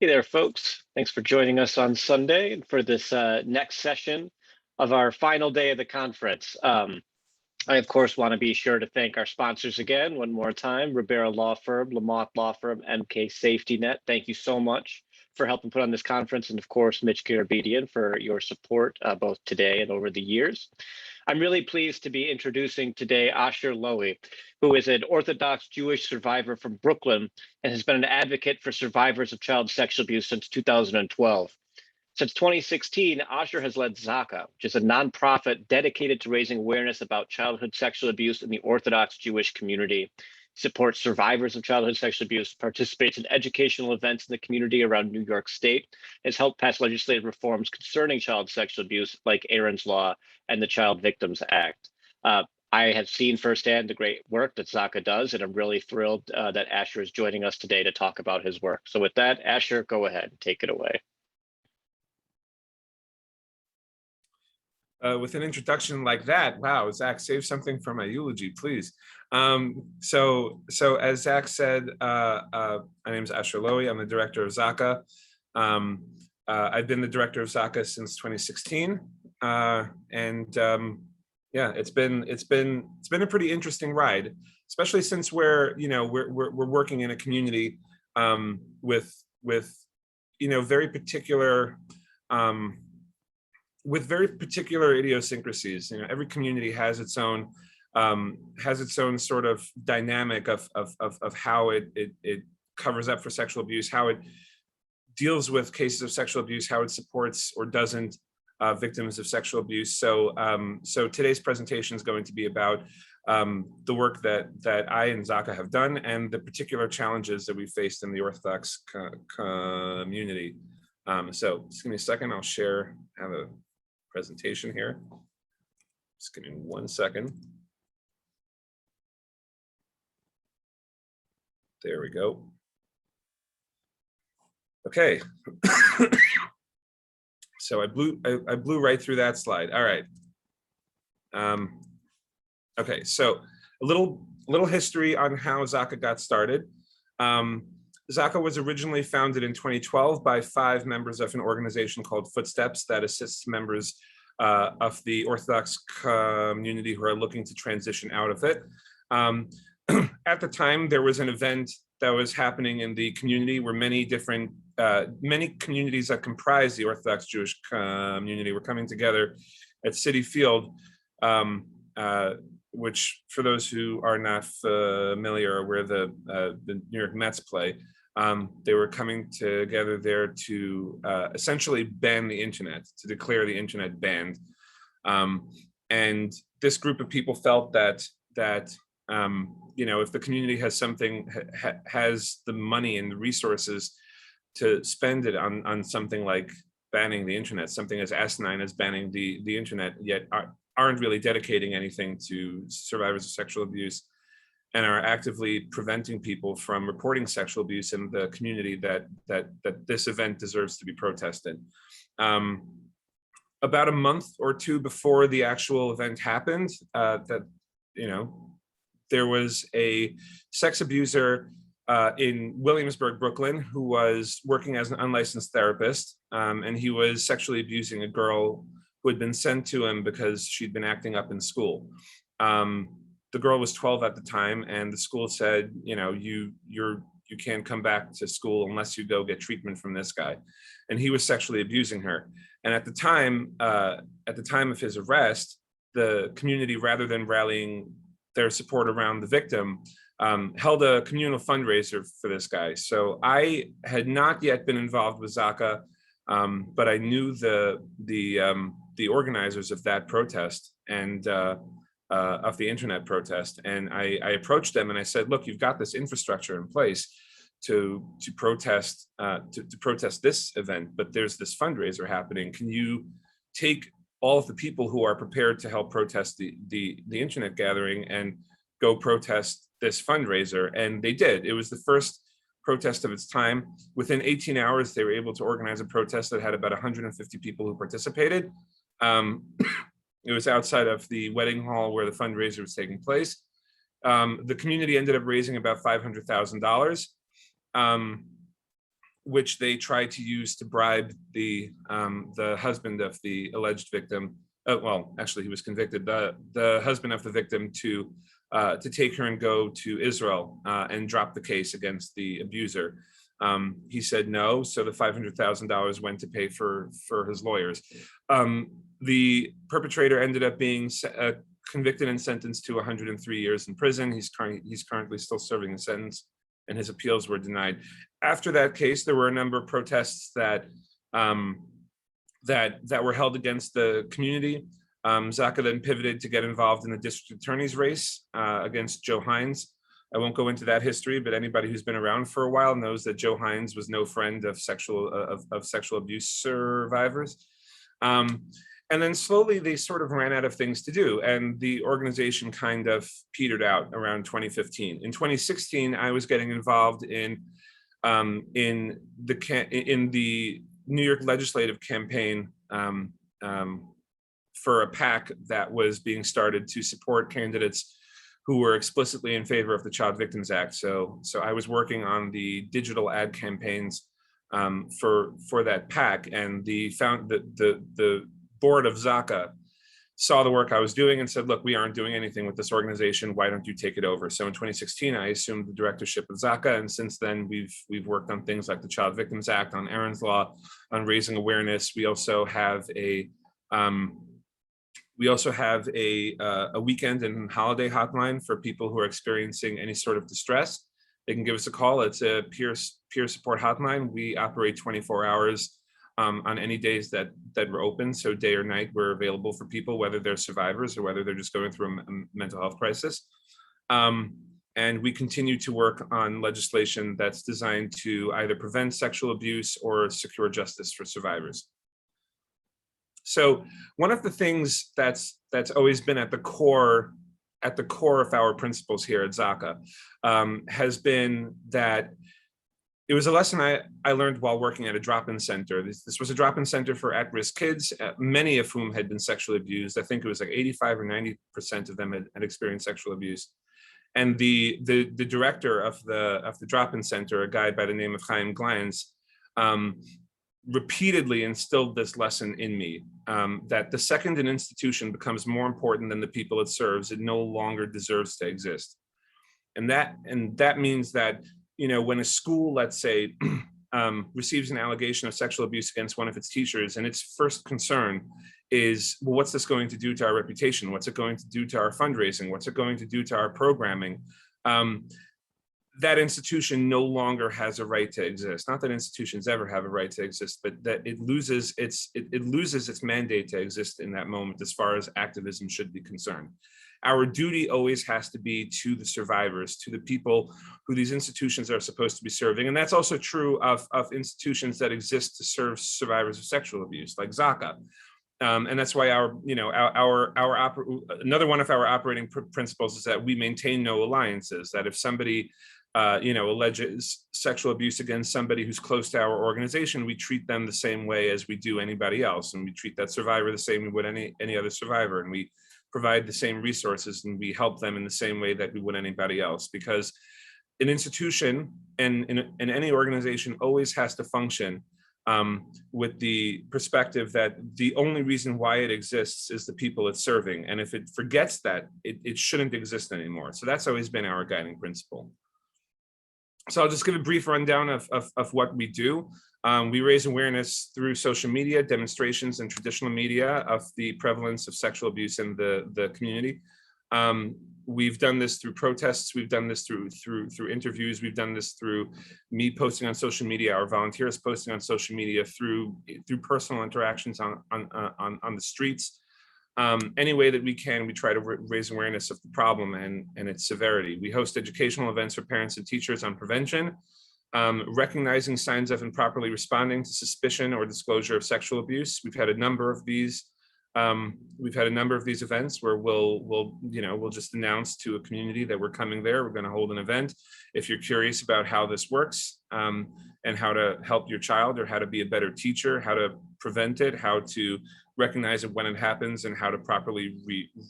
Hey there, folks. Thanks for joining us on Sunday and for this next session of our final day of the conference. I, of course, want to be sure to thank our sponsors again, one more time, Ribera Law Firm, Lamont Law Firm, MK Safety Net. Thank you so much for helping put on this conference. And of course, Mitch Garabedian for your support both today and over the years. I'm really pleased to be introducing today Asher Lovy, who is an Orthodox Jewish survivor from Brooklyn and has been an advocate for survivors of child sexual abuse since 2012. Since 2016, Asher has led ZA'AKAH, which is a nonprofit dedicated to raising awareness about childhood sexual abuse in the Orthodox Jewish community. Supports survivors of childhood sexual abuse, participates in educational events in the community around New York State, has helped pass legislative reforms concerning child sexual abuse like Aaron's Law and the Child Victims Act. I have seen firsthand the great work that ZA'AKAH does, and I'm really thrilled that Asher is joining us today to talk about his work. So with that, Asher, go ahead and take it away. With an introduction like that, wow, Zach, save something for my eulogy, please. So as Zach said, my name is Asher Lovy. I'm the director of ZA'AKAH. I've been the director of ZA'AKAH since 2016, yeah, it's been a pretty interesting ride, especially since we're working in a community with very particular. With very particular idiosyncrasies. Every community has its own sort of dynamic of how it covers up for sexual abuse, how it deals with cases of sexual abuse, how it supports or doesn't victims of sexual abuse. So today's presentation is going to be about the work that I and ZA'AKAH have done and the particular challenges that we faced in the Orthodox community. So just give me a second. I'll have a presentation here. Just give me 1 second. There we go. Okay. So I blew right through that slide. All right. Okay, so a little history on how ZA'AKAH got started. ZA'AKAH was originally founded in 2012 by 5 members of an organization called Footsteps that assists members of the Orthodox community who are looking to transition out of it. At the time, there was an event that was happening in the community where many communities that comprise the Orthodox Jewish community were coming together at Citi Field, which, for those who are not familiar, where the New York Mets play, they were coming together there to essentially ban the internet, to declare the internet banned. And this group of people felt that if the community has has the money and the resources to spend it on something like banning the internet, something as asinine as banning the internet, yet aren't really dedicating anything to survivors of sexual abuse, and are actively preventing people from reporting sexual abuse in the community, that this event deserves to be protested. About a month or two before the actual event happened, there was a sex abuser in Williamsburg, Brooklyn, who was working as an unlicensed therapist, and he was sexually abusing a girl who had been sent to him because she'd been acting up in school. The girl was 12 at the time, and the school said, you can't come back to school unless you go get treatment from this guy. And he was sexually abusing her. And at the time of his arrest, the community, rather than rallying their support around the victim, held a communal fundraiser for this guy. So I had not yet been involved with ZA'AKAH, but I knew the organizers of that protest and of the internet protest, and I approached them and I said, look, you've got this infrastructure in place to protest this event, but there's this fundraiser happening. Can you take all of the people who are prepared to help protest the internet gathering and go protest this fundraiser? And they did. It was the first protest of its time. Within 18 hours, they were able to organize a protest that had about 150 people who participated. It was outside of the wedding hall where the fundraiser was taking place. The community ended up raising about $500,000. which they tried to use to bribe the husband of the alleged victim. Well, actually, he was convicted. The husband of the victim to take her and go to Israel and drop the case against the abuser. He said no, so the $500,000 went to pay for his lawyers. The perpetrator ended up being convicted and sentenced to 103 years in prison. He's currently still serving a sentence, and his appeals were denied. After that case, there were a number of protests that were held against the community. ZA'AKAH then pivoted to get involved in the district attorney's race against Joe Hines. I won't go into that history, but anybody who's been around for a while knows that Joe Hines was no friend of sexual abuse survivors. And then slowly they sort of ran out of things to do, and the organization kind of petered out around 2015. In 2016, I was getting involved in the New York legislative campaign for a PAC that was being started to support candidates who were explicitly in favor of the Child Victims Act. So I was working on the digital ad campaigns for that PAC, and the board of ZA'AKAH saw the work I was doing and said, look, we aren't doing anything with this organization. Why don't you take it over? So in 2016, I assumed the directorship of ZA'AKAH. And since then we've worked on things like the Child Victims Act, on Aaron's Law, on raising awareness. We also have a weekend and holiday hotline for people who are experiencing any sort of distress. They can give us a call. It's a peer support hotline. We operate 24 hours on any days that we're open. So day or night, we're available for people, whether they're survivors or whether they're just going through a mental health crisis. And we continue to work on legislation that's designed to either prevent sexual abuse or secure justice for survivors. So one of the things that's always been at the core of our principles here at ZA'AKAH has been that it was a lesson I learned while working at a drop-in center. This was a drop-in center for at-risk kids, many of whom had been sexually abused. I think it was like 85 or 90% of them had experienced sexual abuse. And the director of the drop-in center, a guy by the name of Chaim Glines, repeatedly instilled this lesson in me, that the second an institution becomes more important than the people it serves, it no longer deserves to exist. And that means that, you know, when a school, let's say, receives an allegation of sexual abuse against one of its teachers, and its first concern is, well, what's this going to do to our reputation? What's it going to do to our fundraising? What's it going to do to our programming? That institution no longer has a right to exist. Not that institutions ever have a right to exist, but that it loses its mandate to exist in that moment as far as activism should be concerned. Our duty always has to be to the survivors, to the people who these institutions are supposed to be serving. And that's also true of institutions that exist to serve survivors of sexual abuse, like ZA'AKAH. And that's why another one of our operating principles is that we maintain no alliances, that if somebody alleges sexual abuse against somebody who's close to our organization, we treat them the same way as we do anybody else. And we treat that survivor the same way we would any other survivor. And we provide the same resources and we help them in the same way that we would anybody else. Because an institution and any organization always has to function with the perspective that the only reason why it exists is the people it's serving. And if it forgets that, it shouldn't exist anymore. So that's always been our guiding principle. So I'll just give a brief rundown of what we do. We raise awareness through social media, demonstrations, and traditional media of the prevalence of sexual abuse in the community. We've done this through protests. We've done this through interviews. We've done this through me posting on social media, our volunteers posting on social media, through personal interactions on the streets. Any way that we can, we try to raise awareness of the problem and its severity. We host educational events for parents and teachers on prevention, recognizing signs of improperly responding to suspicion or disclosure of sexual abuse. We've had a number of these. Events where we'll just announce to a community that we're coming there. We're going to hold an event. If you're curious about how this works and how to help your child or how to be a better teacher, how to prevent it, how to recognize it when it happens, and how to properly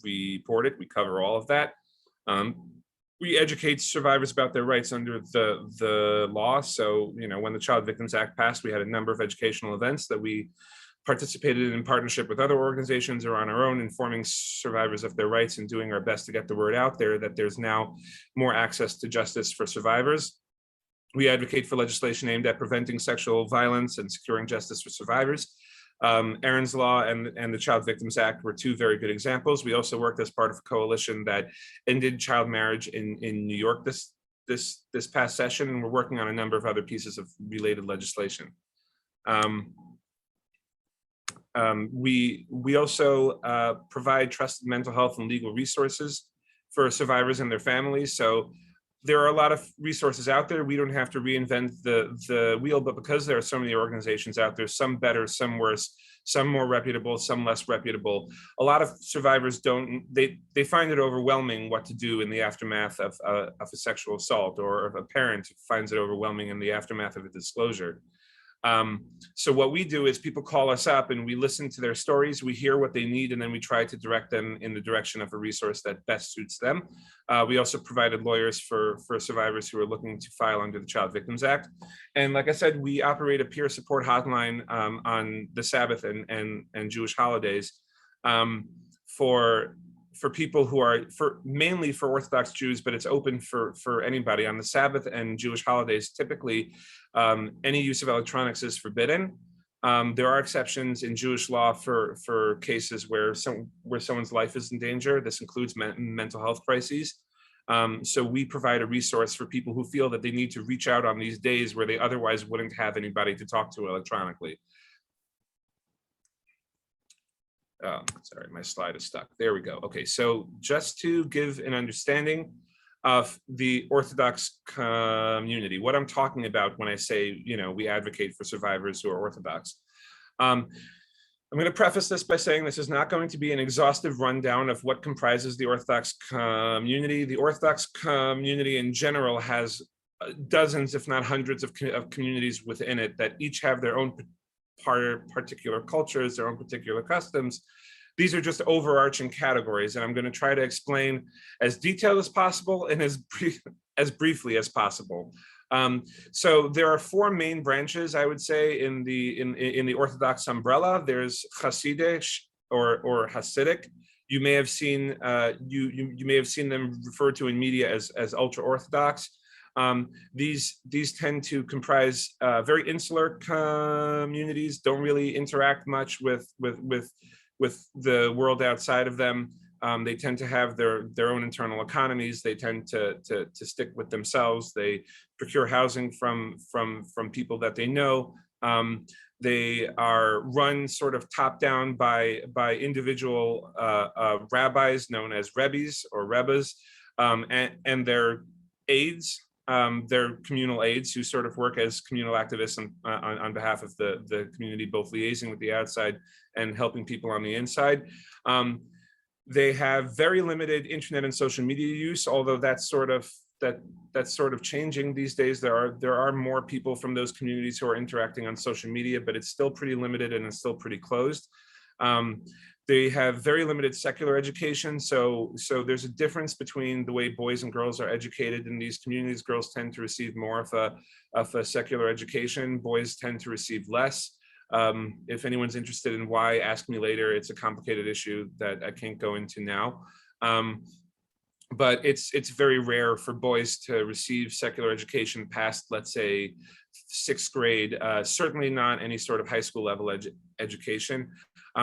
report it, we cover all of that. We educate survivors about their rights under the law. So, when the Child Victims Act passed, we had a number of educational events that we participated in partnership with other organizations or on our own, informing survivors of their rights and doing our best to get the word out there that there's now more access to justice for survivors. We advocate for legislation aimed at preventing sexual violence and securing justice for survivors. Aaron's Law and the Child Victims Act were two very good examples. We also worked as part of a coalition that ended child marriage in New York this past session, and we're working on a number of other pieces of related legislation. We also provide trusted mental health and legal resources for survivors and their families. So there are a lot of resources out there. We don't have to reinvent the wheel, but because there are so many organizations out there, some better, some worse, some more reputable, some less reputable, a lot of survivors they find it overwhelming what to do in the aftermath of a sexual assault, or if a parent finds it overwhelming in the aftermath of a disclosure. So what we do is people call us up and we listen to their stories, we hear what they need, and then we try to direct them in the direction of a resource that best suits them. We also provided lawyers for survivors who are looking to file under the Child Victims Act. And like I said, we operate a peer support hotline on the Sabbath and Jewish holidays for people who are mainly for Orthodox Jews, but it's open for anybody. On the Sabbath and Jewish holidays, typically any use of electronics is forbidden. There are exceptions in Jewish law for cases where someone's life is in danger. This includes mental health crises. So we provide a resource for people who feel that they need to reach out on these days where they otherwise wouldn't have anybody to talk to electronically. Oh, sorry, my slide is stuck. There we go. Okay, so just to give an understanding of the Orthodox community, what I'm talking about when I say, we advocate for survivors who are Orthodox. I'm going to preface this by saying this is not going to be an exhaustive rundown of what comprises the Orthodox community. The Orthodox community in general has dozens, if not hundreds of communities within it that each have their own particular cultures, their own particular customs. These are just overarching categories, and I'm going to try to explain as detailed as possible and as briefly as possible. So there are four main branches, I would say, in the Orthodox umbrella. There's Hasidic or Hasidic. You may have seen you may have seen them referred to in media as ultra Orthodox. These tend to comprise very insular communities, don't really interact much with the world outside of them. They tend to have their own internal economies. They tend to stick with themselves. They procure housing from people that they know. They are run sort of top down by individual rabbis known as rebbes or rebbes, and their aides. They're communal aides who sort of work as communal activists on behalf of the community, both liaising with the outside and helping people on the inside. They have very limited internet and social media use, although that's sort of changing these days. There are more people from those communities who are interacting on social media, but it's still pretty limited and it's still pretty closed. They have very limited secular education, so there's a difference between the way boys and girls are educated in these communities. Girls tend to receive more of a secular education. Boys tend to receive less. If anyone's interested in why, ask me later. It's a complicated issue that I can't go into now. But it's very rare for boys to receive secular education past, let's say, 6th grade, certainly not any sort of high school level education.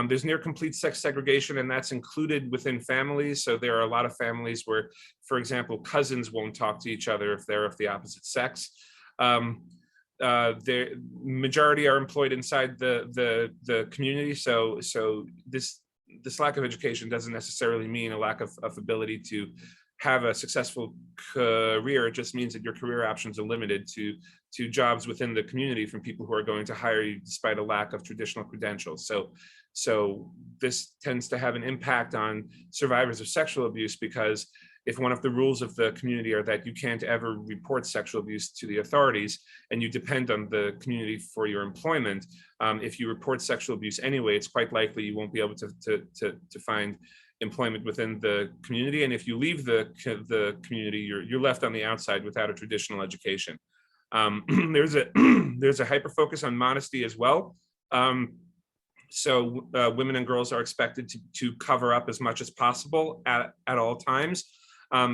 There's near complete sex segregation, and that's included within families. So there are a lot of families where, for example, cousins won't talk to each other if they're of the opposite sex. The majority are employed inside the community. So this lack of education doesn't necessarily mean a lack of ability to have a successful career. It just means that your career options are limited to jobs within the community from people who are going to hire you despite a lack of traditional credentials. So this tends to have an impact on survivors of sexual abuse, because if one of the rules of the community are that you can't ever report sexual abuse to the authorities and you depend on the community for your employment, if you report sexual abuse anyway, it's quite likely you won't be able to find employment within the community. And if you leave the community, you're left on the outside without a traditional education. There's a hyper focus on modesty as well. So women and girls are expected to cover up as much as possible at all times.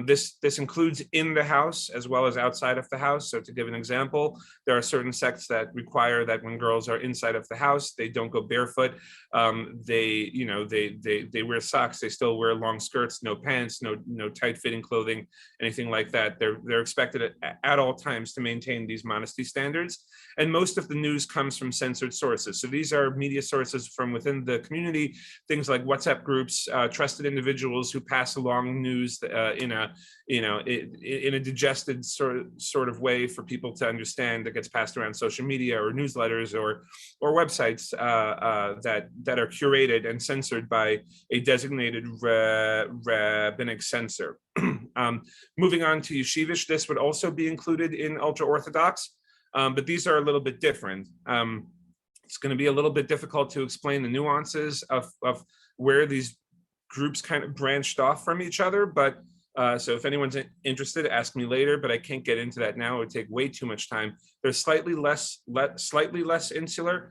This includes in the house as well as outside of the house. So to give an example, there are certain sects that require that when girls are inside of the house, they don't go barefoot. They wear socks. They still wear long skirts, no pants, no tight fitting clothing, anything like that. They're expected at all times to maintain these modesty standards. And most of the news comes from censored sources. So these are media sources from within the community, things like WhatsApp groups, trusted individuals who pass along news in a digested sort of way for people to understand, that gets passed around social media or newsletters or websites that are curated and censored by a designated rabbinic censor. Moving on to yeshivish, this would also be included in ultra-Orthodox, but these are a little bit different. It's going to be a little bit difficult to explain the nuances of where these groups kind of branched off from each other, but so if anyone's interested, ask me later, but I can't get into that now. It would take way too much time. They're slightly less insular.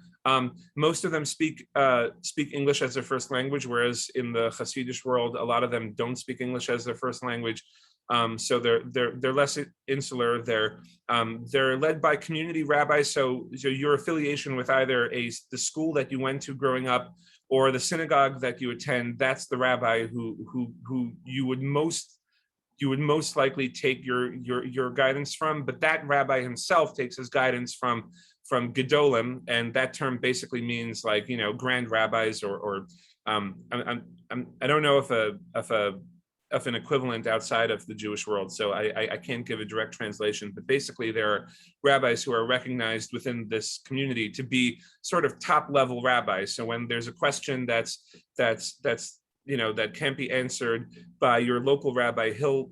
Most of them speak English as their first language, whereas in the Hasidic world, a lot of them don't speak English as their first language. So they're less insular. They're led by community rabbis. So your affiliation with either the school that you went to growing up or the synagogue that you attend, that's the rabbi who you would most likely take your guidance from. But that rabbi himself takes his guidance from Gedolim, and that term basically means like, grand rabbis or I don't know if an equivalent outside of the Jewish world, so I can't give a direct translation, but basically there are rabbis who are recognized within this community to be sort of top level rabbis. So when there's a question that can't be answered by your local rabbi, he'll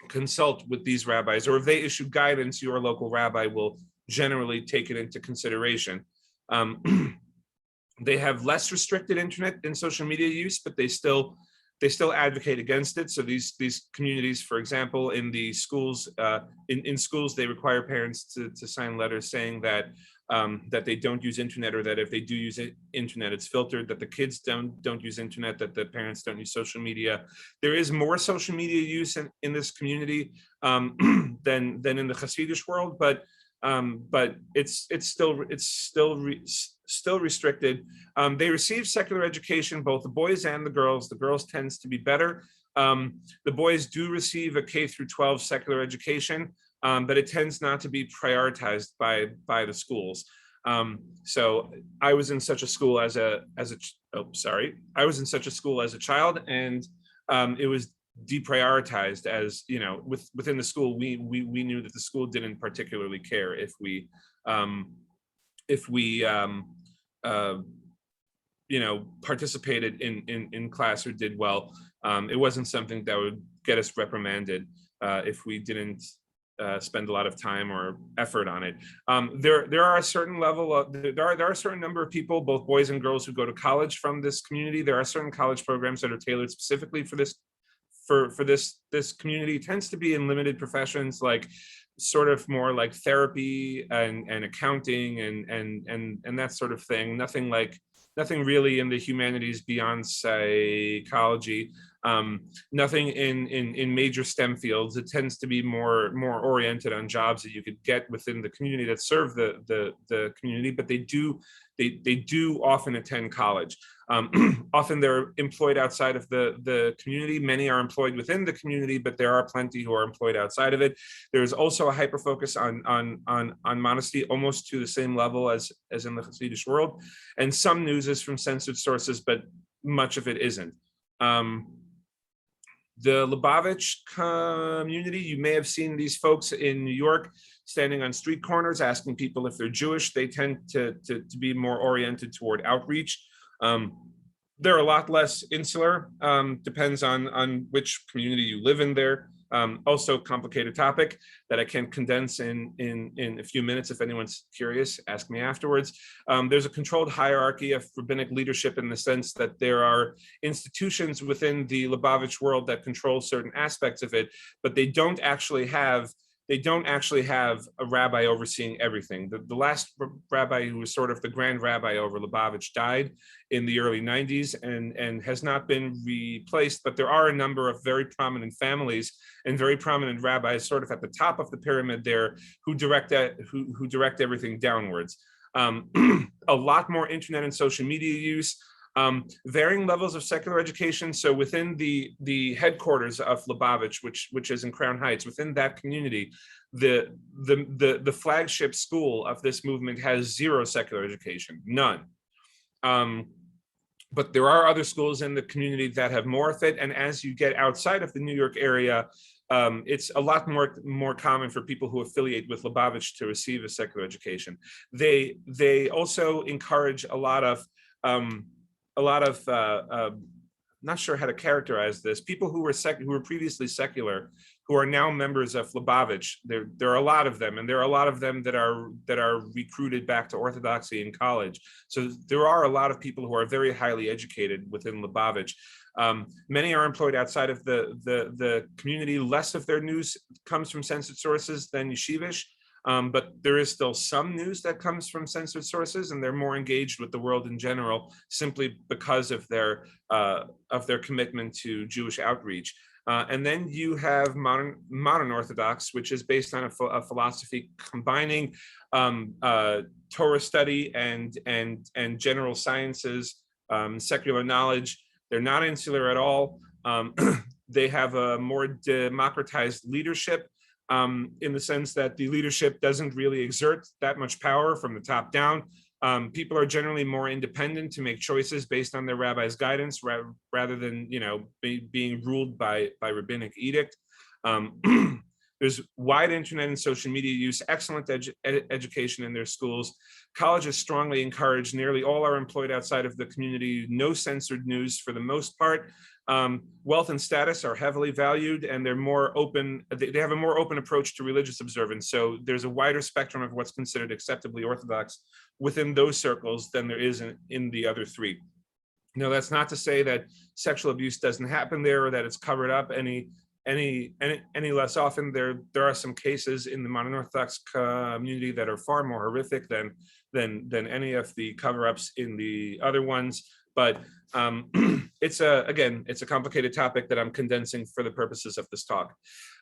consult with these rabbis, or if they issue guidance, your local rabbi will generally take it into consideration. They have less restricted internet and social media use, but they still advocate against it. So these communities, for example, in the schools, in schools, they require parents to sign letters saying that they don't use internet, or that if they do use internet, it's filtered, that the kids don't use internet, that the parents don't use social media. There is more social media use in this community than in the Hasidic world, but it's still restricted. They receive secular education, both the boys and the girls. The girls tends to be better. The boys do receive a K through 12 secular education, but it tends not to be prioritized by the schools. So I was in such a school I was in such a school as a child, and it was deprioritized, as within the school. We knew that the school didn't particularly care if we participated in class or did well. It wasn't something that would get us reprimanded if we didn't spend a lot of time or effort on it. There are a certain level there are a certain number of people, both boys and girls, who go to college from this community. There are certain college programs that are tailored specifically for this this community. It tends to be in limited professions, like sort of more like therapy and accounting and that sort of thing. Nothing really in the humanities beyond psychology. Nothing in major STEM fields. It tends to be more oriented on jobs that you could get within the community that serve the community, but they do often attend college. Often they're employed outside of the community. Many are employed within the community, but there are plenty who are employed outside of it. There's also a hyper focus on modesty, almost to the same level as in the Hasidic world. And some news is from censored sources, but much of it isn't. The Lubavitch community, you may have seen these folks in New York standing on street corners asking people if they're Jewish. They tend to be more oriented toward outreach. They're a lot less insular. Depends on which community you live in there. Also a complicated topic that I can condense in a few minutes. If anyone's curious, ask me afterwards. There's a controlled hierarchy of rabbinic leadership in the sense that there are institutions within the Lubavitch world that control certain aspects of it, but they don't actually have a rabbi overseeing everything. The last rabbi who was sort of the grand rabbi over Lubavitch died in the early 90s and has not been replaced, but there are a number of very prominent families and very prominent rabbis sort of at the top of the pyramid there who direct everything downwards. A lot more internet and social media use, varying levels of secular education. So within the headquarters of Lubavitch, which is in Crown Heights, within that community, the flagship school of this movement has zero secular education, none. But there are other schools in the community that have more of it. And as you get outside of the New York area, it's a lot more common for people who affiliate with Lubavitch to receive a secular education. They also encourage a lot of not sure how to characterize this, people who were previously secular, who are now members of Lubavitch. There are a lot of them, and there are a lot of them that are recruited back to Orthodoxy in college. So there are a lot of people who are very highly educated within Lubavitch. Many are employed outside of the community. Less of their news comes from censored sources than yeshivish. But there is still some news that comes from censored sources, and they're more engaged with the world in general, simply because of their commitment to Jewish outreach. And then you have modern Orthodox, which is based on a philosophy combining Torah study and general sciences, secular knowledge. They're not insular at all. They have a more democratized leadership, in the sense that the leadership doesn't really exert that much power from the top down. People are generally more independent to make choices based on their rabbi's guidance rather than, being ruled by rabbinic edict. There's wide internet and social media use, excellent education in their schools. Colleges strongly encourage, nearly all are employed outside of the community, no censored news for the most part. Wealth and status are heavily valued, and they're more open. They have a more open approach to religious observance. So there's a wider spectrum of what's considered acceptably Orthodox within those circles than there is in the other three. Now, that's not to say that sexual abuse doesn't happen there or that it's covered up any less often. There are some cases in the modern Orthodox community that are far more horrific than any of the cover-ups in the other ones. But it's a complicated topic that I'm condensing for the purposes of this talk.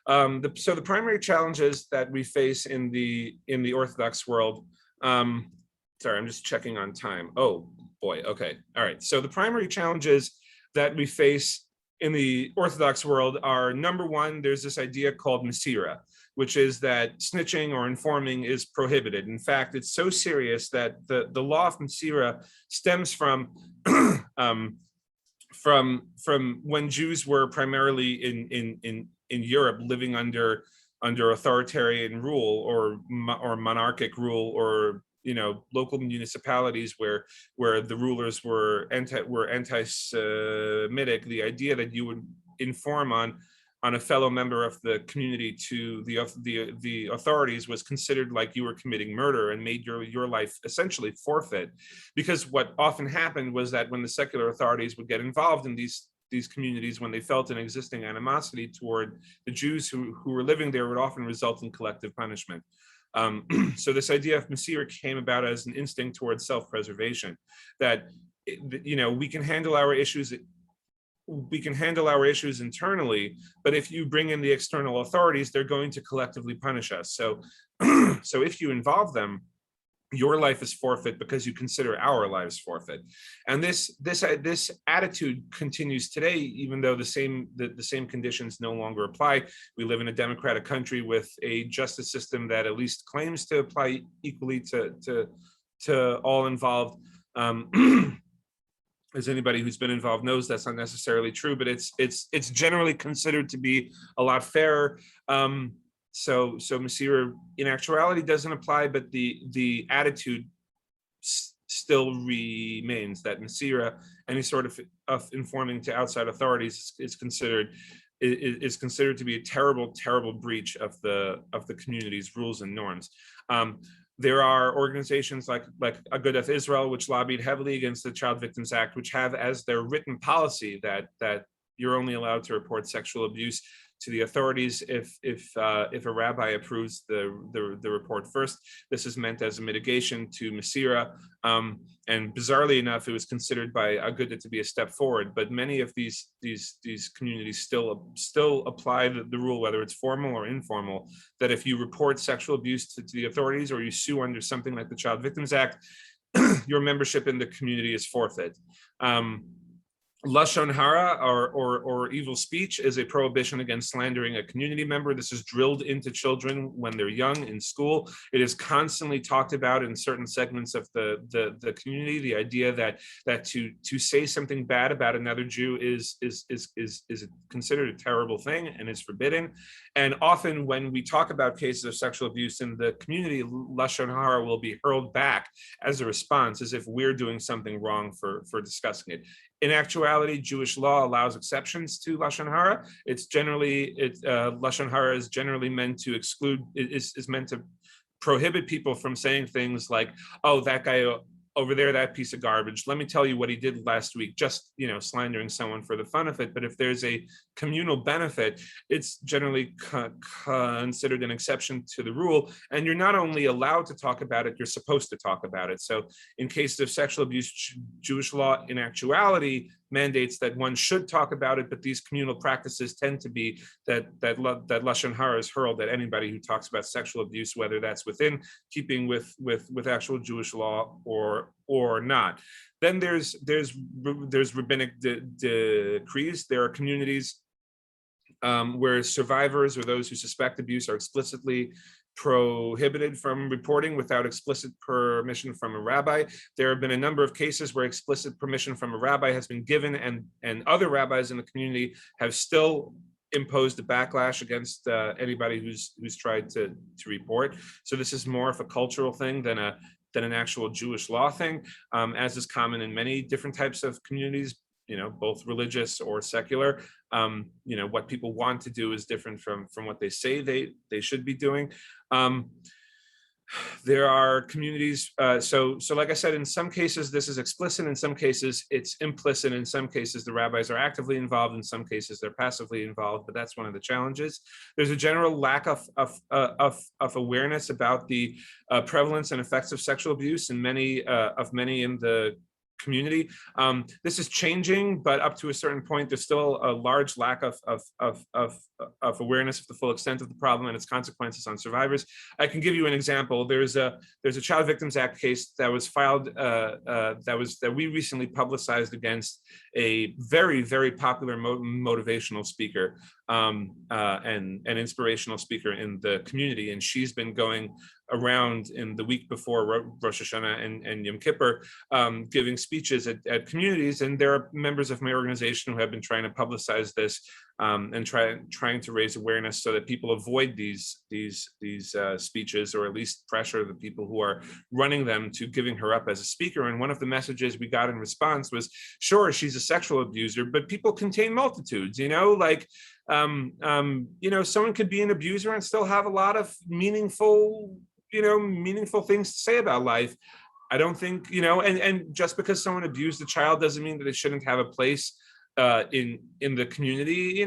So the primary challenges that we face in the Orthodox world. Sorry, I'm just checking on time. Oh boy. Okay. All right. So the primary challenges that we face in the Orthodox world are, number one, there's this idea called Mesira, which is that snitching or informing is prohibited. In fact, it's so serious that the law of Mesira stems from when Jews were primarily in Europe, living under authoritarian rule or monarchic rule, or local municipalities where the rulers were anti-Semitic. The idea that you would inform on a fellow member of the community to the authorities was considered like you were committing murder and made your life essentially forfeit. Because what often happened was that when the secular authorities would get involved in these communities, when they felt an existing animosity toward the Jews who were living there, would often result in collective punishment. So this idea of Mesira came about as an instinct towards self-preservation, that we can handle our issues internally, but if you bring in the external authorities, they're going to collectively punish us. So if you involve them, your life is forfeit because you consider our lives forfeit. And this attitude continues today, even though the same conditions no longer apply. We live in a democratic country with a justice system that at least claims to apply equally to all involved. As anybody who's been involved knows, that's not necessarily true, but it's generally considered to be a lot fairer. So Mesira in actuality doesn't apply, but the attitude still remains that Mesira, any sort of informing to outside authorities, is considered is considered to be a terrible, terrible breach of the community's rules and norms. There are organizations like Activism Israel, which lobbied heavily against the Child Victims Act, which have as their written policy that you're only allowed to report sexual abuse to the authorities if a rabbi approves the report first. This is meant as a mitigation to Masira, and bizarrely enough, it was considered by Aguda to be a step forward. But many of these communities still apply the rule, whether it's formal or informal, that if you report sexual abuse to the authorities or you sue under something like the Child Victims Act, your membership in the community is forfeit. Lashon hara, or evil speech, is a prohibition against slandering a community member. This is drilled into children when they're young in school. It is constantly talked about in certain segments of the community. The idea that to say something bad about another Jew is considered a terrible thing and is forbidden. And often when we talk about cases of sexual abuse in the community, Lashon hara will be hurled back as a response, as if we're doing something wrong for discussing it. In actuality, Jewish law allows exceptions to Lashon hara. Lashon hara is generally meant to exclude, is meant to prohibit people from saying things like, oh, that guy over there, that piece of garbage, let me tell you what he did last week, just, slandering someone for the fun of it. But if there's a communal benefit, it's generally considered an exception to the rule. And you're not only allowed to talk about it, you're supposed to talk about it. So in cases of sexual abuse, Jewish law in actuality mandates that one should talk about it, but these communal practices tend to be that Lashon hara is hurled at anybody who talks about sexual abuse, whether that's within keeping with actual Jewish law or not. Then there's rabbinic decrees. There are communities where survivors or those who suspect abuse are explicitly prohibited from reporting without explicit permission from a rabbi. There have been a number of cases where explicit permission from a rabbi has been given, and other rabbis in the community have still imposed a backlash against anybody who's tried to report. So this is more of a cultural thing than an actual Jewish law thing, as is common in many different types of communities, both religious or secular. What people want to do is different from what they say they should be doing. There are communities, so like I said, in some cases this is explicit, in some cases it's implicit, in some cases the rabbis are actively involved, in some cases they're passively involved, but that's one of the challenges. There's a general lack of awareness about the prevalence and effects of sexual abuse in many in the community. This is changing, but up to a certain point, there's still a large lack of awareness of the full extent of the problem and its consequences on survivors. I can give you an example. There's a Child Victims Act case that was filed that we recently publicized against a very, very popular motivational speaker and an inspirational speaker in the community, and she's been going around in the week before Rosh Hashanah and Yom Kippur, giving speeches at communities. And there are members of my organization who have been trying to publicize this and trying to raise awareness so that people avoid these speeches, or at least pressure the people who are running them to giving her up as a speaker. And one of the messages we got in response was, sure, she's a sexual abuser, but people contain multitudes, someone could be an abuser and still have a lot of meaningful things to say about life. I don't think, and just because someone abused a child doesn't mean that they shouldn't have a place in the community.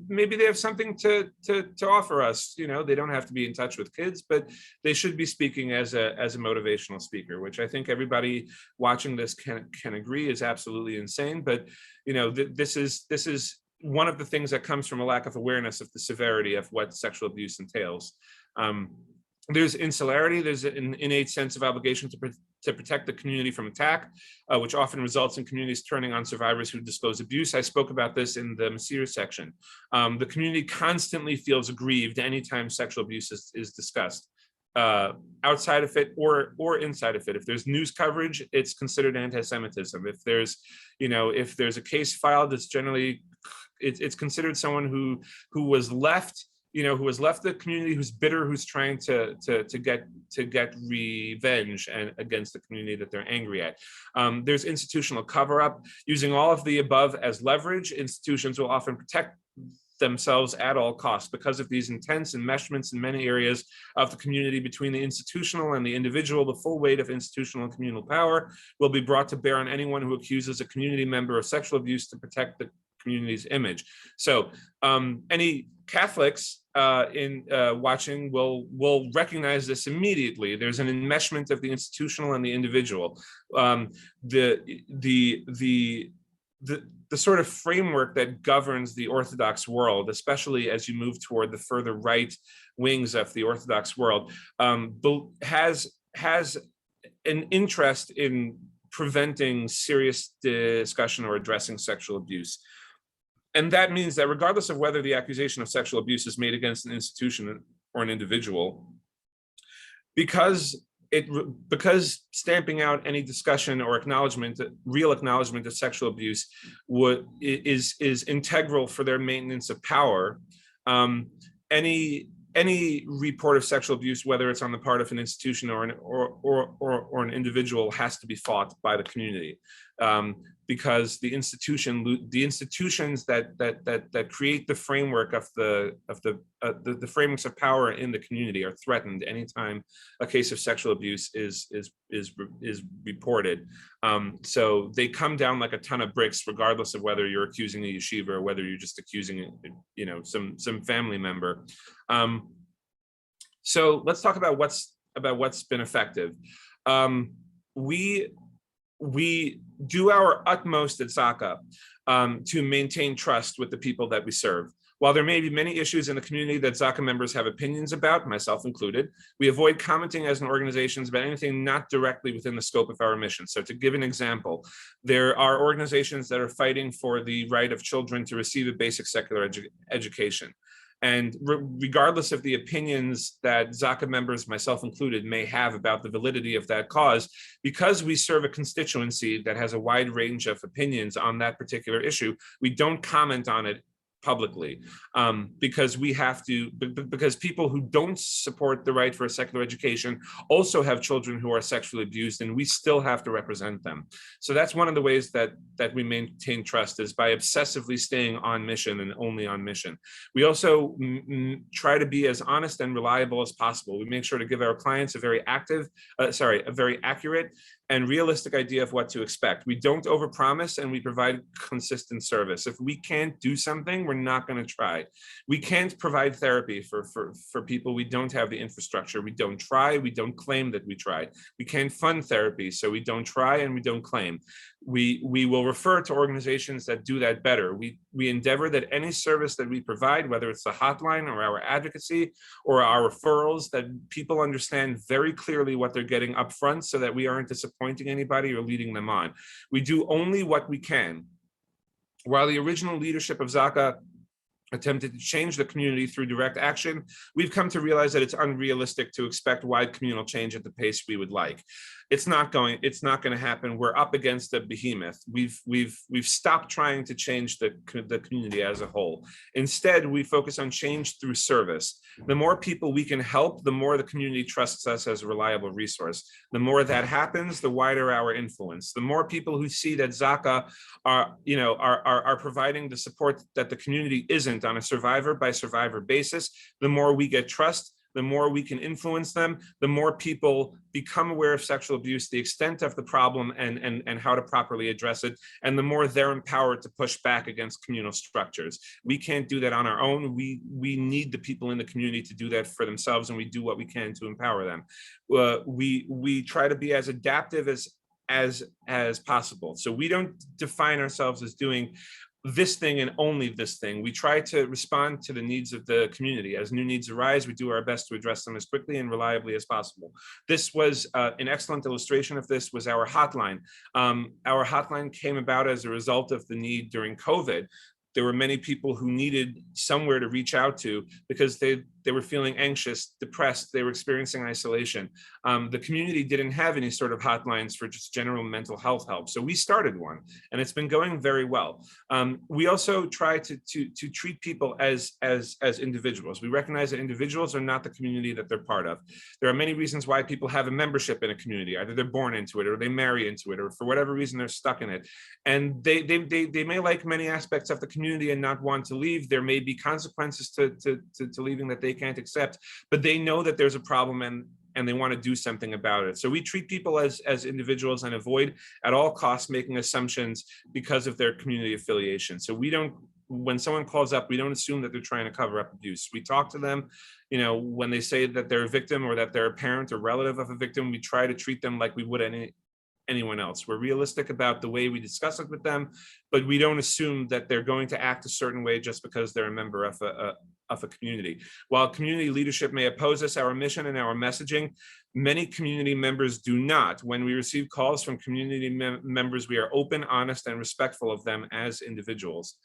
Maybe they have something to offer us. They don't have to be in touch with kids, but they should be speaking as a motivational speaker, which I think everybody watching this can agree is absolutely insane. But this is one of the things that comes from a lack of awareness of the severity of what sexual abuse entails. There's insularity. There's an innate sense of obligation to protect the community from attack, which often results in communities turning on survivors who disclose abuse. I spoke about this in the Masir section. The community constantly feels aggrieved anytime sexual abuse is discussed, outside of it or inside of it. If there's news coverage, it's considered anti-Semitism. If there's a case filed, it's generally it's considered someone who was left. Who has left the community, who's bitter, who's trying to get revenge against the community that they're angry at. There's institutional cover-up. Using all of the above as leverage, institutions will often protect themselves at all costs. Because of these intense enmeshments in many areas of the community between the institutional and the individual, the full weight of institutional and communal power will be brought to bear on anyone who accuses a community member of sexual abuse to protect the community's image. So any Catholics in watching will recognize this immediately. There's an enmeshment of the institutional and the individual. The sort of framework that governs the Orthodox world, especially as you move toward the further right wings of the Orthodox world, has an interest in preventing serious discussion or addressing sexual abuse. And that means that regardless of whether the accusation of sexual abuse is made against an institution or an individual, because stamping out any discussion or acknowledgement, real acknowledgement of sexual abuse is integral for their maintenance of power, any report of sexual abuse, whether it's on the part of an institution or an individual, has to be fought by the community, because the institutions that create the framework of the frameworks of power in the community are threatened anytime a case of sexual abuse is reported. So they come down like a ton of bricks, regardless of whether you're accusing a yeshiva or whether you're just accusing, some family member. So let's talk about what's been effective. We do our utmost at ZA'AKAH to maintain trust with the people that we serve. While there may be many issues in the community that ZA'AKAH members have opinions about, myself included, we avoid commenting as an organization about anything not directly within the scope of our mission. So to give an example, there are organizations that are fighting for the right of children to receive a basic secular education. And regardless of the opinions that ZA'AKAH members, myself included, may have about the validity of that cause, because we serve a constituency that has a wide range of opinions on that particular issue, we don't comment on it publicly, because we have to, because people who don't support the right for a secular education also have children who are sexually abused, and we still have to represent them. So that's one of the ways that we maintain trust, is by obsessively staying on mission and only on mission. We also try to be as honest and reliable as possible. We make sure to give our clients a very accurate and realistic idea of what to expect. We don't overpromise, and we provide consistent service. If we can't do something, we're not going to try. We can't provide therapy for people. We don't have the infrastructure. We don't try. We don't claim that we tried. We can't fund therapy, so we don't try and we don't claim. We will refer to organizations that do that better. We endeavor that any service that we provide, whether it's the hotline or our advocacy or our referrals, that people understand very clearly what they're getting up front, so that we aren't disappointing anybody or leading them on. We do only what we can. While the original leadership of ZA'AKAH attempted to change the community through direct action, we've come to realize that it's unrealistic to expect wide communal change at the pace we would like. It's not going to happen. We're up against a behemoth. We've stopped trying to change the community as a whole. Instead, we focus on change through service. The more people we can help, the more the community trusts us as a reliable resource. The more that happens, the wider our influence. The more people who see that ZA'AKAH are providing the support that the community isn't on a survivor by survivor basis, the more we get trust, the more we can influence them, the more people become aware of sexual abuse, the extent of the problem, and how to properly address it, and the more they're empowered to push back against communal structures. We can't do that on our own. We need the people in the community to do that for themselves, and we do what we can to empower them. We try to be as adaptive as possible. So we don't define ourselves as doing this thing and only this thing. We try to respond to the needs of the community. As new needs arise, we do our best to address them as quickly and reliably as possible. This was an excellent illustration of this was our hotline. Our hotline came about as a result of the need during COVID. There were many people who needed somewhere to reach out to because they they were feeling anxious, depressed, they were experiencing isolation. The community didn't have any sort of hotlines for just general mental health help. So we started one, and it's been going very well. We also try to treat people as individuals. We recognize that individuals are not the community that they're part of. There are many reasons why people have a membership in a community. Either they're born into it, or they marry into it, or for whatever reason they're stuck in it. And they may like many aspects of the community and not want to leave. There may be consequences to leaving that they can't accept, but they know that there's a problem and they want to do something about it. So we treat people as individuals and avoid at all costs making assumptions because of their community affiliation. So we don't, when someone calls up, we don't assume that they're trying to cover up abuse. We talk to them, you know, when they say that they're a victim or that they're a parent or relative of a victim, we try to treat them like we would anyone else. We're realistic about the way we discuss it with them, but we don't assume that they're going to act a certain way just because they're a member of a community. While community leadership may oppose us, our mission and our messaging, many community members do not. When we receive calls from community members, we are open, honest, and respectful of them as individuals.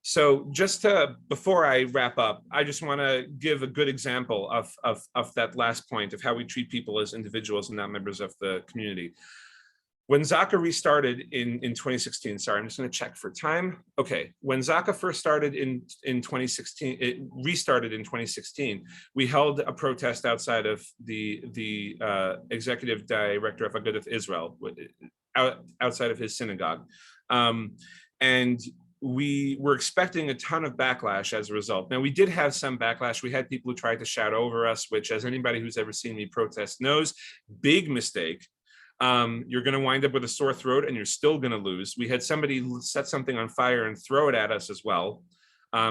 So just before I wrap up, I just want to give a good example of that last point of how we treat people as individuals and not members of the community. When ZA'AKAH restarted in 2016, sorry, I'm just going to check for time. Okay, when ZA'AKAH first started in 2016, it restarted in 2016. We held a protest outside of the executive director of Agudath Israel, outside of his synagogue, and we were expecting a ton of backlash as a result. Now, we did have some backlash. We had people who tried to shout over us, which, as anybody who's ever seen me protest knows, big mistake. You're going to wind up with a sore throat and you're still going to lose. We had somebody set something on fire and throw it at us as well.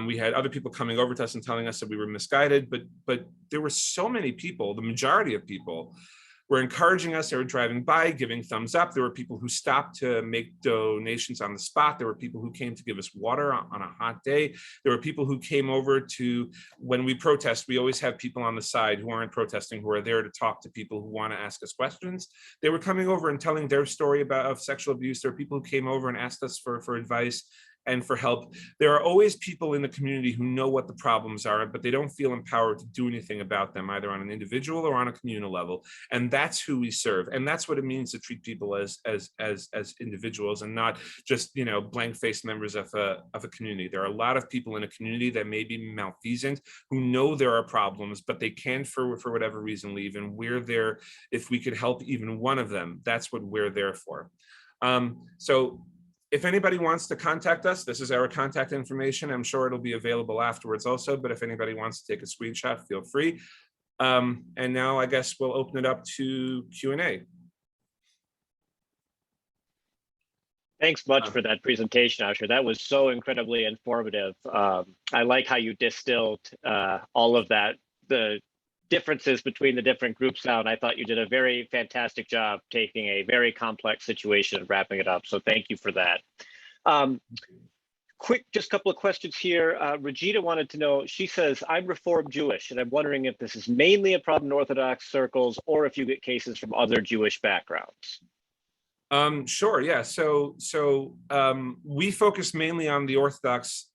We had other people coming over to us and telling us that we were misguided, but there were so many people, the majority of people, were encouraging us. They were driving by, giving thumbs up. There were people who stopped to make donations on the spot. There were people who came to give us water on a hot day. There were people who came over to, when we protest, we always have people on the side who aren't protesting, who are there to talk to people who want to ask us questions. They were coming over and telling their story of sexual abuse. There were people who came over and asked us for advice and for help. There are always people in the community who know what the problems are, but they don't feel empowered to do anything about them, either on an individual or on a communal level. And that's who we serve. And that's what it means to treat people as individuals and not just, you know, blank-faced members of a community. There are a lot of people in a community that may be malfeasant, who know there are problems, but they can't, for whatever reason, leave. And we're there. If we could help even one of them, that's what we're there for. So if anybody wants to contact us, this is our contact information. I'm sure it'll be available afterwards also, but if anybody wants to take a screenshot, feel free. And now I guess we'll open it up to Q&A. Thanks much for that presentation, Asher. That was so incredibly informative. I like how you distilled all of that, the differences between the different groups out. I thought you did a very fantastic job taking a very complex situation and wrapping it up. So thank you for that. Quick, just a couple of questions here. Regina wanted to know, she says, I'm Reform Jewish, and I'm wondering if this is mainly a problem in Orthodox circles or if you get cases from other Jewish backgrounds. Sure, yeah. So we focus mainly on the Orthodox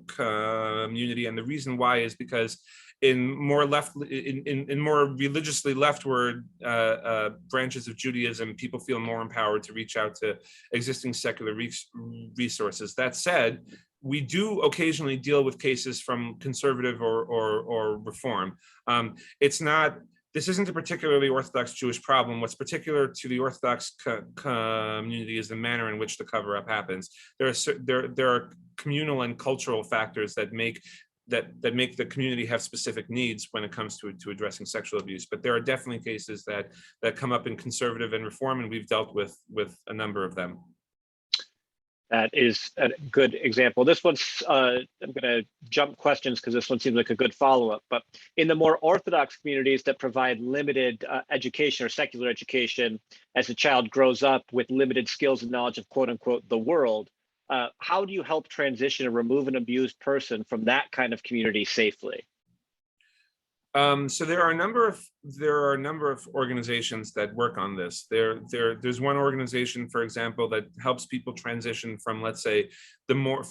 community, and the reason why is because in more religiously leftward branches of Judaism, people feel more empowered to reach out to existing secular resources. That said, we do occasionally deal with cases from conservative or reform. This isn't a particularly Orthodox Jewish problem. What's particular to the Orthodox community is the manner in which the cover-up happens. There are communal and cultural factors that make the community have specific needs when it comes to addressing sexual abuse. But there are definitely cases that come up in conservative and reform, and we've dealt with a number of them. That is a good example. This one's, I'm going to jump questions because this one seems like a good follow-up. But in the more Orthodox communities that provide limited education or secular education, as a child grows up with limited skills and knowledge of quote unquote the world, how do you help transition or remove an abused person from that kind of community safely? So there are a number of organizations that work on this. There's one organization, for example, that helps people transition from, let's say, the more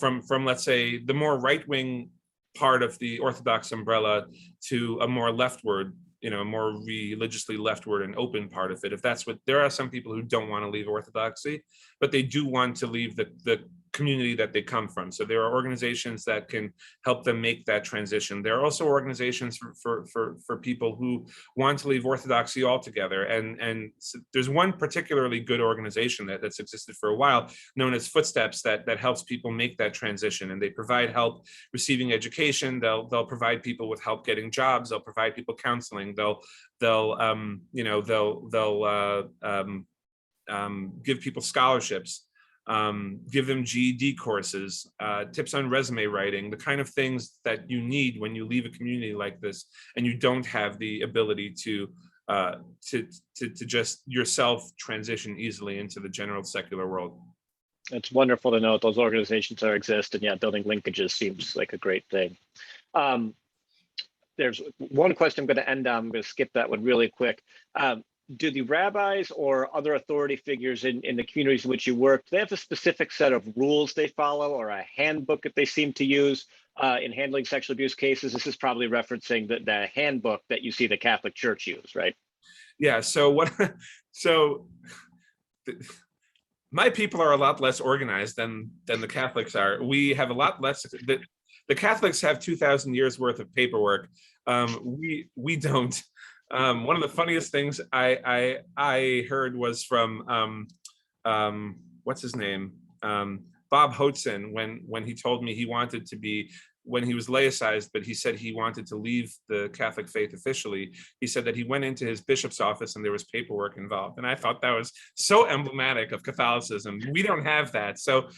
right-wing part of the Orthodox umbrella to a more leftward, a more religiously leftward and open part of it. If that's what, there are some people who don't want to leave Orthodoxy, but they do want to leave the community that they come from. So there are organizations that can help them make that transition. There are also organizations for people who want to leave Orthodoxy altogether. And so there's one particularly good organization that's existed for a while, known as Footsteps, that helps people make that transition. And they provide help receiving education. They'll provide people with help getting jobs. They'll provide people counseling. They'll give people scholarships, give them GED courses, tips on resume writing, the kind of things that you need when you leave a community like this and you don't have the ability to just yourself transition easily into the general secular world. It's wonderful to know that those organizations exist, and yeah, building linkages seems like a great thing. There's one question I'm going to end on. I'm going to skip that one really quick. Do the rabbis or other authority figures in the communities in which you work, do they have a specific set of rules they follow or a handbook that they seem to use in handling sexual abuse cases? This is probably referencing the handbook that you see the Catholic Church use, right? Yeah, my people are a lot less organized than the Catholics are. We have a lot less. The Catholics have 2,000 years worth of paperwork. We don't. One of the funniest things I heard was from what's his name, Bob Hotzen, when he told me he wanted to be, when he was laicized, but he said he wanted to leave the Catholic faith officially. He said that he went into his bishop's office and there was paperwork involved, and I thought that was so emblematic of Catholicism. We don't have that, so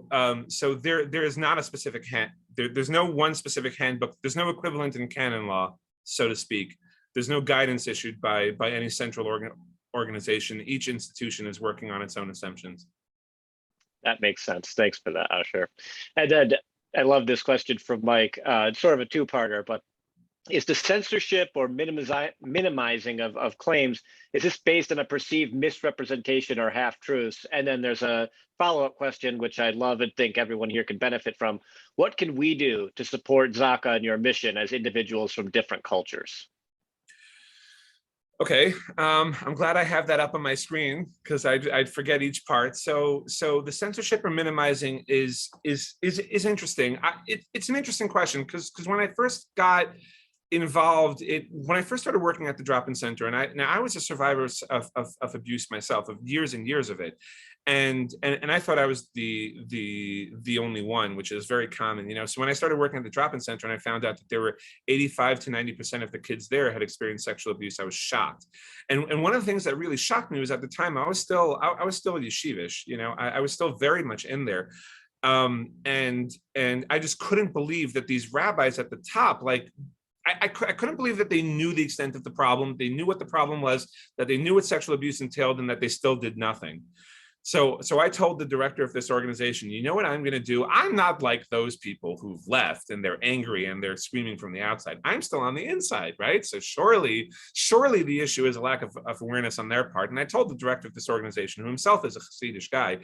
there is not a specific there's no one specific handbook. There's no equivalent in canon law, so to speak. There's no guidance issued by any central organization. Each institution is working on its own assumptions. That makes sense. Thanks for that, Asher. And then I love this question from Mike. It's sort of a two-parter, but is the censorship or minimizing of claims, is this based on a perceived misrepresentation or half-truths? And then there's a follow-up question, which I love and think everyone here can benefit from. What can we do to support ZA'AKAH and your mission as individuals from different cultures? Okay, I'm glad I have that up on my screen because I'd forget each part. So the censorship or minimizing is interesting. It's an interesting question because when I first got involved, when I first started working at the drop-in center, and I was a survivor of abuse myself, of years and years of it, and I thought I was the only one, which is very common, So when I started working at the drop-in center and I found out that there were 85 to 90% of the kids there had experienced sexual abuse, I was shocked. And one of the things that really shocked me was at the time I was still yeshivish, I was still very much in there. And I just couldn't believe that these rabbis at the top, like, I couldn't believe that they knew the extent of the problem. They knew what the problem was, that they knew what sexual abuse entailed, and that they still did nothing. So I told the director of this organization, you know what I'm going to do? I'm not like those people who've left and they're angry and they're screaming from the outside. I'm still on the inside, right? So surely the issue is a lack of awareness on their part. And I told the director of this organization, who himself is a Hasidic guy,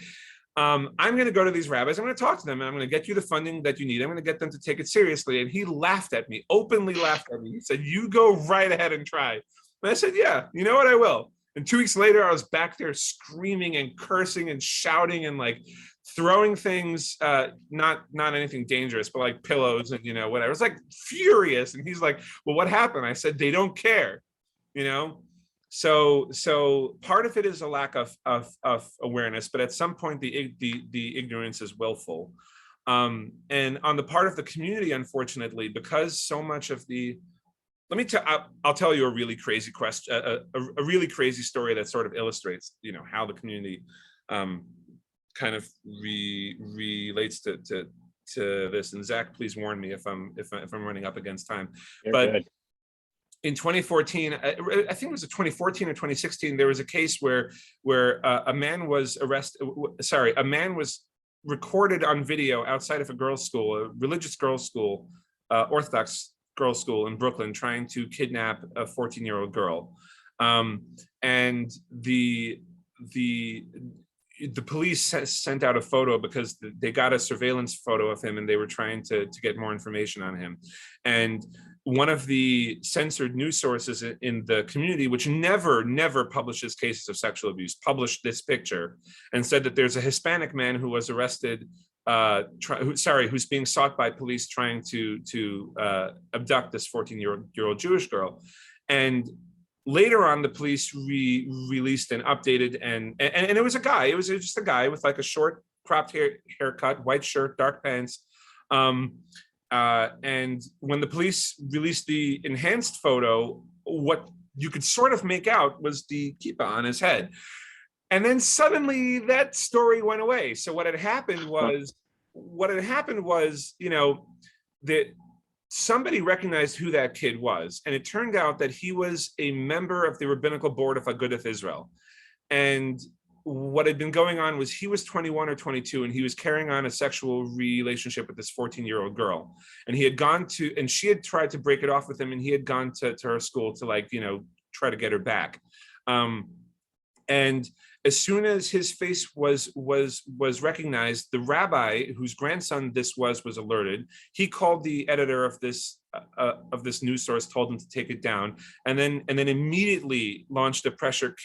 I'm going to go to these rabbis. I'm going to talk to them. And I'm going to get you the funding that you need. I'm going to get them to take it seriously. And he laughed at me, openly laughed at me. He said, you go right ahead and try. And I said, yeah, you know what, I will. And 2 weeks later, I was back there screaming and cursing and shouting and like throwing things, not anything dangerous, but like pillows and, whatever. I was like furious. And he's like, well, what happened? I said, they don't care, So part of it is a lack of awareness, but at some point the ignorance is willful. And on the part of the community, unfortunately, because so much of I'll tell you a really crazy question, a really crazy story that sort of illustrates, how the community kind of relates to this. And Zach, please warn me if I'm running up against time. You're but good. In 2014, I think it was 2014 or 2016, there was a case where a man was recorded on video outside of a girls' school, a religious girls' school, Orthodox girls' school in Brooklyn trying to kidnap a 14-year-old girl. And the police sent out a photo because they got a surveillance photo of him and they were trying to get more information on him. And one of the censored news sources in the community, which never publishes cases of sexual abuse, published this picture and said that there's a Hispanic man who was arrested, who's being sought by police trying to abduct this 14-year-old Jewish girl. And later on, the police released an updated and it was a guy. It was just a guy with like a short cropped haircut, white shirt, dark pants. And when the police released the enhanced photo, what you could sort of make out was the kippah on his head. And then suddenly that story went away. So what had happened was, you know, that somebody recognized who that kid was. And it turned out that he was a member of the rabbinical board of Agudath Israel. And what had been going on was he was 21 or 22 and he was carrying on a sexual relationship with this 14-year-old girl. And he had gone to, and she had tried to break it off with him, and he had gone to her school to, like, you know, try to get her back. And as soon as his face was recognized, the rabbi whose grandson this was alerted. He called the editor of this news source, told him to take it down, and then immediately launched a pressure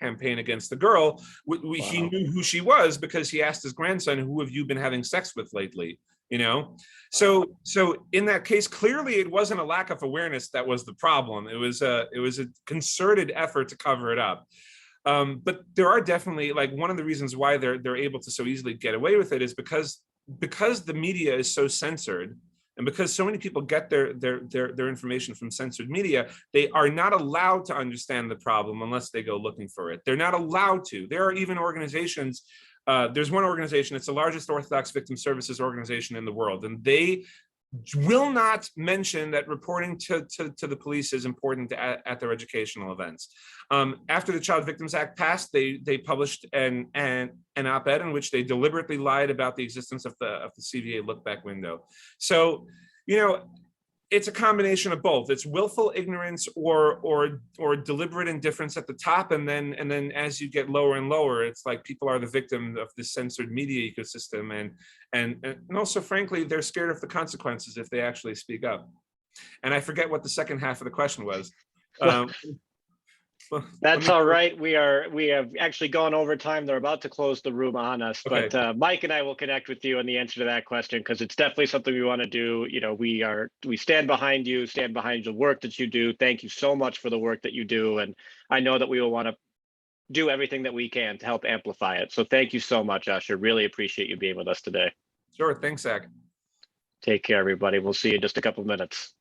campaign against the girl. Wow. He knew who she was because he asked his grandson, "Who have you been having sex with lately?" You know, so in that case, clearly it wasn't a lack of awareness that was the problem. It was a concerted effort to cover it up. But there are definitely, like, one of the reasons why they're able to so easily get away with it is because the media is so censored, and because so many people get their information from censored media. They are not allowed to understand the problem unless they go looking for it. They're not allowed to. There are even organizations. There's one organization. It's the largest Orthodox victim services organization in the world, and they will not mention that reporting to the police is important at their educational events. After the Child Victims Act passed, they published an op-ed in which they deliberately lied about the existence of the CVA look-back window. So, you know, it's a combination of both. It's willful ignorance or deliberate indifference at the top, and then as you get lower and lower, it's like people are the victim of this censored media ecosystem, and also, frankly, they're scared of the consequences if they actually speak up. And I forget what the second half of the question was. That's all right. We have actually gone over time. They're about to close the room on us, okay. But Mike and I will connect with you on the answer to that question, because it's definitely something we want to do. You know, we stand behind you, stand behind the work that you do. Thank you so much for the work that you do, and I know that we will want to do everything that we can to help amplify it. So thank you so much, Usher. Really appreciate you being with us today. Sure. Thanks, Zach. Take care, everybody. We'll see you in just a couple of minutes.